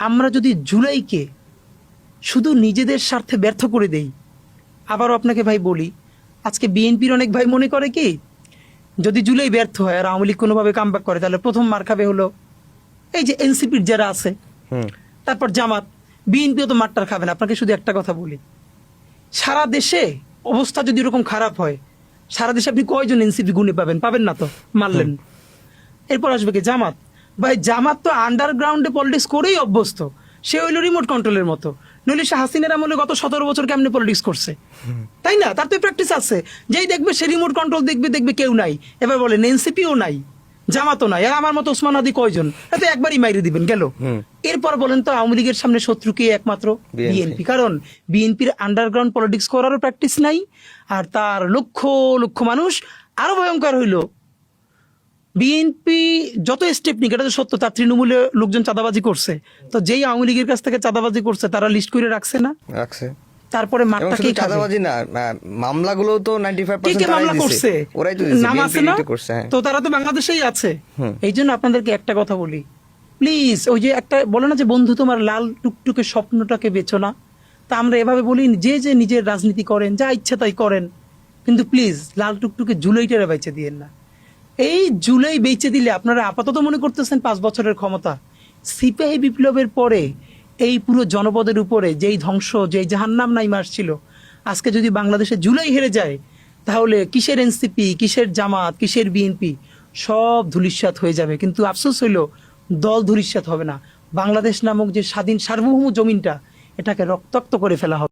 আমরা যদি জুলাইকে শুধু নিজেদের স্বার্থে ব্যর্থ করে দেই, আবারও আপনাকে ভাই বলি, আজকে বিএনপির অনেক ভাই মনে করে কি, যদি জুলাই ব্যর্থ হয় আর আওয়ামী লীগ কোনোভাবে কামব্যাক করে, তাহলে প্রথম মার খাবে হলো এই যে এনসিপির যারা আছে, তারপর জামাত। বিএনপিও তো মারটার খাবে না। আপনাকে শুধু একটা কথা বলি, সারা দেশে অবস্থা যদি এরকম খারাপ হয়, সারা দেশে আপনি কয়জন এনসিপি গুনে পাবেন? পাবেন না তো, মারলেন। এরপর আসবে কি জামাত। ভাই জামাত তো আন্ডারগ্রাউন্ডে পলিটিক্স করেই অভ্যস্ত, সে হইল রিমোট কন্ট্রোলের মতো। নইলে সে হাসিনার আমলে গত 17 বছর কেমনে পলিটিক্স করছে, তাই না? তার তো প্র্যাকটিস আছে। যেই দেখবে সে রিমোট কন্ট্রোল দেখবে কেউ নাই। এবার বলেন এনসিপিও নাই, জামাতও নাই, আর আমার মতো ওসমান হাদি কয়জন? এত একবারই মাইরে দিবেন গেল। এরপর বলেন তো আওয়ামী লীগের সামনে শত্রু কে? একমাত্র বিএনপি। কারণ বিএনপির আন্ডারগ্রাউন্ড পলিটিক্স করারও প্র্যাকটিস নাই, আর তার লক্ষ লক্ষ মানুষ। আরো ভয়ঙ্কর হইল, বিএনপি যত স্টেপ নিক, এটা তো সত্য, তার তৃণমূলে লোকজন চাঁদাবাজি করছে, তো যেই আওয়ামী লীগের কাছ থেকে চাঁদাবাজি করছে তারা লিস্ট করে রাখছে না? রাখছে। তারপরে মাঠটাকে চাঁদাবাজি না, মামলাগুলো তো 95% কে মামলা করছে, ওরাই তো নাম আছে না? তো তারা তো বাংলাদেশেই আছে। এই জন্য আপনাদেরকে একটা কথা বলি, প্লিজ, ওই যে একটা বলে না যে বন্ধু তোমার লাল টুকটুকে স্বপ্নটাকে বেচো না, তা আমরা এভাবে বলি, যে যে নিজের রাজনীতি করেন, যা ইচ্ছা তাই করেন, কিন্তু প্লিজ লাল টুকটুকে জুলাইটারে বেচে দিয়েন না। এই জুলাই বেচে দিলে আপনারা আপাতত মনে করতেছেন 5 বছরের ক্ষমতা। সিপাহী বিপ্লবের পরে এই পুরো জনপদের উপরে যেই ধ্বংস, যেই জাহান্নাম নাইমা আসছিল, আজকে যদি বাংলাদেশে জুলাই হেরে যায়, তাহলে কিসের এনসিপি, কিসের জামাত, কিসের বিএনপি, সব ধূলিসাৎ হয়ে যাবে। কিন্তু আফসোস হইল, দল ধূলিসাৎ হবে না, বাংলাদেশ নামক যে স্বাধীন সার্বভৌম জমিনটা, এটাকে রক্তাক্ত করে ফেলা হবে।